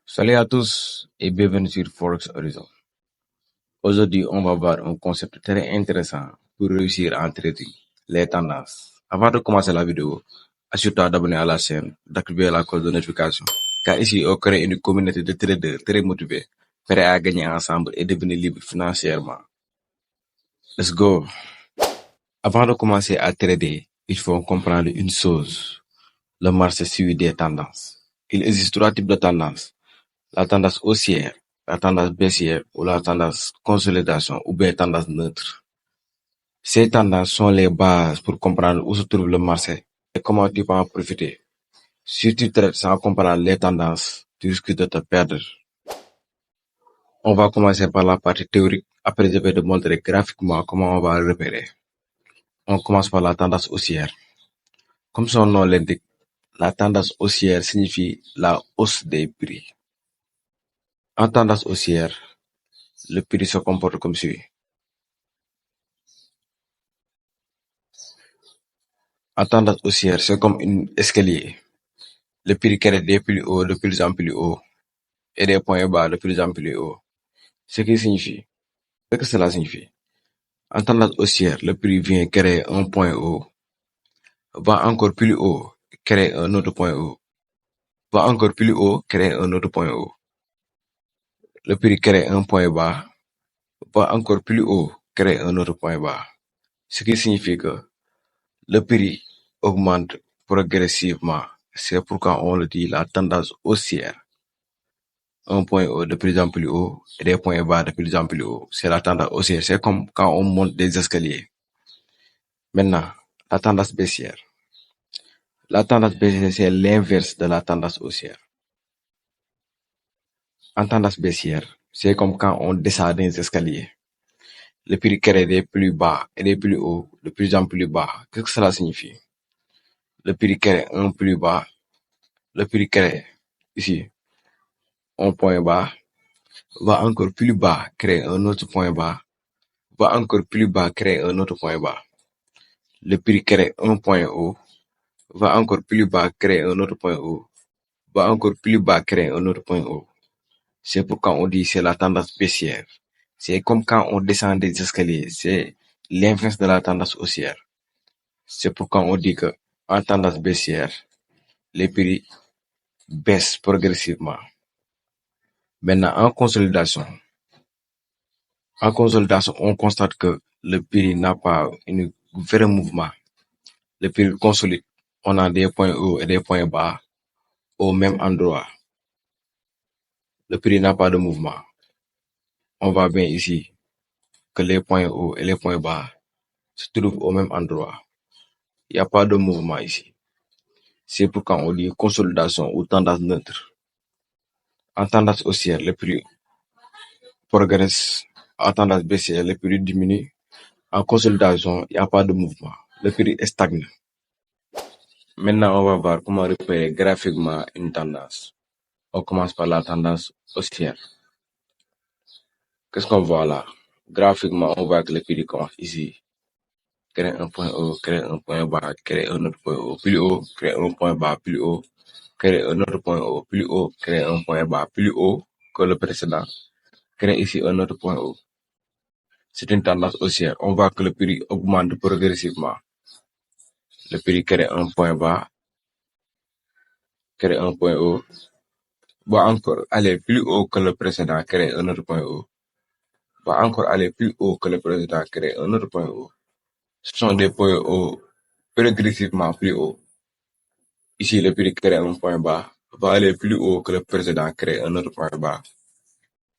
Salut à tous et bienvenue sur Forex Horizon. Aujourd'hui, on va voir un concept très intéressant pour réussir en trading, les tendances. Avant de commencer la vidéo, assure-toi d'abonner à la chaîne, d'activer la cloche de notification, car ici, on crée une communauté de traders très motivés, prêts à gagner ensemble et devenir libres financièrement. Let's go! Avant de commencer à trader, il faut comprendre une chose. Le marché suit des tendances. Il existe trois types de tendances. La tendance haussière, la tendance baissière ou la tendance consolidation ou bien tendance neutre. Ces tendances sont les bases pour comprendre où se trouve le marché et comment tu peux en profiter. Si tu traites sans comprendre les tendances, tu risques de te perdre. On va commencer par la partie théorique, après je vais te montrer graphiquement comment on va repérer. On commence par la tendance haussière. Comme son nom l'indique, la tendance haussière signifie la hausse des prix. En tendance haussière, le prix se comporte comme suit. En tendance haussière, c'est comme un escalier. Le prix crée des plus hauts de plus en plus haut et des points bas de plus en plus haut. Ce que cela signifie. En tendance haussière, le prix vient créer un point haut, va encore plus haut, créer un autre point haut, va encore plus haut, créer un autre point haut. Le prix crée un point bas, va encore plus haut, créer un autre point bas. Ce qui signifie que le prix augmente progressivement. C'est pourquoi on le dit la tendance haussière. Un point haut de plus en plus haut et des points bas de plus en plus haut. C'est la tendance haussière. C'est comme quand on monte des escaliers. Maintenant, la tendance baissière. La tendance baissière, c'est l'inverse de la tendance haussière. En tendance baissière, c'est comme quand on descend des escaliers. Le prix crée des plus bas et des plus hauts, de plus en plus bas. Qu'est-ce que cela signifie? Le prix crée un plus bas. Le prix crée, ici, un point bas. Va encore plus bas, créer un autre point bas. Va encore plus bas, créer un autre point bas. Le prix crée un point haut, va encore plus bas, créer un autre point haut, va encore plus bas, créer un autre point haut. C'est pourquoi on dit c'est la tendance baissière. C'est comme quand on descend des escaliers, c'est l'inverse de la tendance haussière. C'est pourquoi on dit que en tendance baissière, les prix baissent progressivement. Maintenant, en consolidation, on constate que le prix n'a pas un vrai mouvement. Le prix consolide. On a des points hauts et des points bas au même endroit. Le prix n'a pas de mouvement. On voit bien ici que les points hauts et les points bas se trouvent au même endroit. Il n'y a pas de mouvement ici. C'est pourquoi on dit consolidation ou tendance neutre. En tendance haussière, le prix progresse. En tendance baissière, le prix diminue. En consolidation, il n'y a pas de mouvement. Le prix stagne. Maintenant, on va voir comment repérer graphiquement une tendance. On commence par la tendance haussière. Qu'est-ce qu'on voit là? Graphiquement, on voit que le prix commence ici. Créer un point haut, créer un point bas, créer un autre point haut, plus haut, créer un point bas, plus haut, créer un autre point haut, plus haut, créer un point bas, plus haut que le précédent. Créer ici un autre point haut. C'est une tendance haussière. On voit que le prix augmente progressivement. Le prix crée un point bas, crée un point haut, va encore aller plus haut que le précédent, créer un autre point haut, va encore aller plus haut que le précédent, créer un autre point haut. Ce sont des points hauts progressivement plus hauts. Ici, le prix crée un point bas, va aller plus haut que le précédent, créer un autre point bas,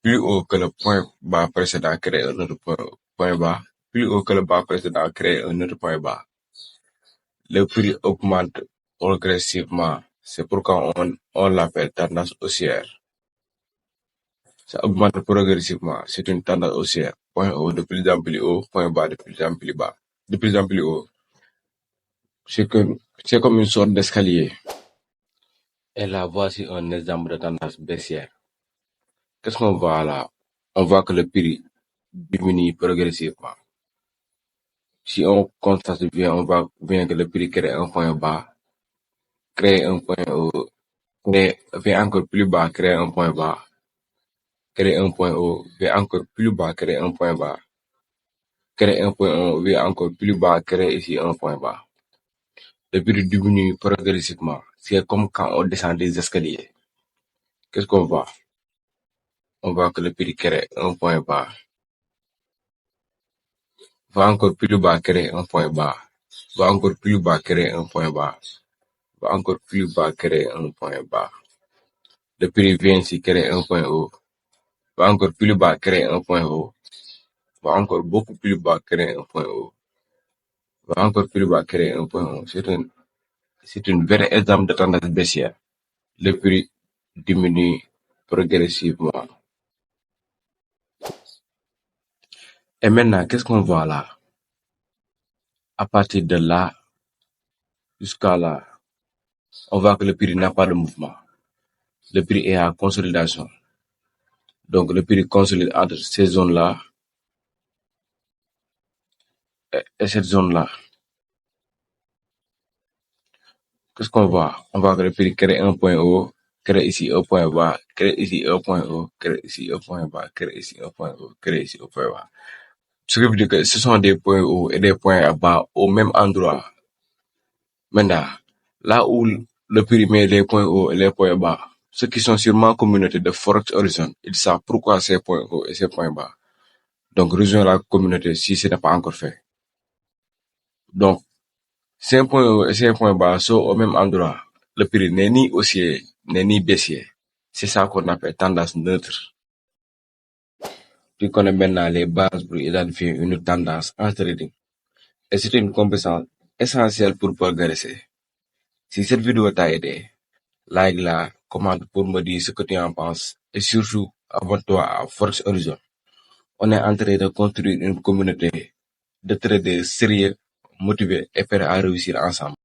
plus haut que le point bas précédent, créer un autre point bas, plus haut que le bas précédent, créer un autre point bas. Le prix augmente progressivement. C'est pourquoi on l'appelle tendance haussière. Ça augmente progressivement. C'est une tendance haussière. Point haut de plus en plus haut, point bas de plus en plus bas, de plus en plus haut. C'est comme une sorte d'escalier. Et là, voici un exemple de tendance baissière. Qu'est-ce qu'on voit là? On voit que le prix diminue progressivement. Si on constate bien, on voit bien que le prix crée un point bas, crée un point haut, Vais encore plus bas, créer un point bas, créer un point haut, vais encore plus bas, créer un point bas, créer un point haut, vais encore plus bas, créer ici un point bas. Le prix diminue progressivement. C'est comme quand on descend des escaliers. Qu'est-ce qu'on voit? On voit que le prix crée un point bas, va encore plus bas, créer un point bas, va encore plus bas, créer un point bas, va encore plus bas, créer un point bas. Le prix vient ici, créer un point haut, va encore plus bas, créer un point haut, va encore beaucoup plus bas, créer un point haut, va encore plus bas, créer un point haut. C'est une vraie exemple de tendance baissière. Le prix diminue progressivement. Et maintenant, qu'est-ce qu'on voit là? À partir de là jusqu'à là, on voit que le prix n'a pas de mouvement. Le prix est en consolidation. Donc, le prix consolide entre ces zones-là et cette zone-là. Qu'est-ce qu'on voit? On voit que le prix crée un point haut, crée ici un point bas, crée ici un point haut, crée ici un point bas, crée ici un point haut, crée ici un point bas. Ce qui veut dire que ce sont des points hauts et des points bas au même endroit. Maintenant, là où le prix met les points hauts et les points bas, ceux qui sont sur ma communauté de Forex Horizon, ils savent pourquoi ces points hauts et ces points bas. Donc, rejoins la communauté si ce n'est pas encore fait. Donc, ces points hauts et ces points bas sont au même endroit. Le prix n'est ni haussier, n'est ni baissier. C'est ça qu'on appelle tendance neutre. Tu connais maintenant les bases pour identifier une tendance en trading. Et c'est une compétence essentielle pour progresser. Si cette vidéo t'a aidé, like-la, commente pour me dire ce que tu en penses. Et surtout, abonne-toi à Forex Horizon. On est en train de construire une communauté de traders sérieux, motivés et prêts à réussir ensemble.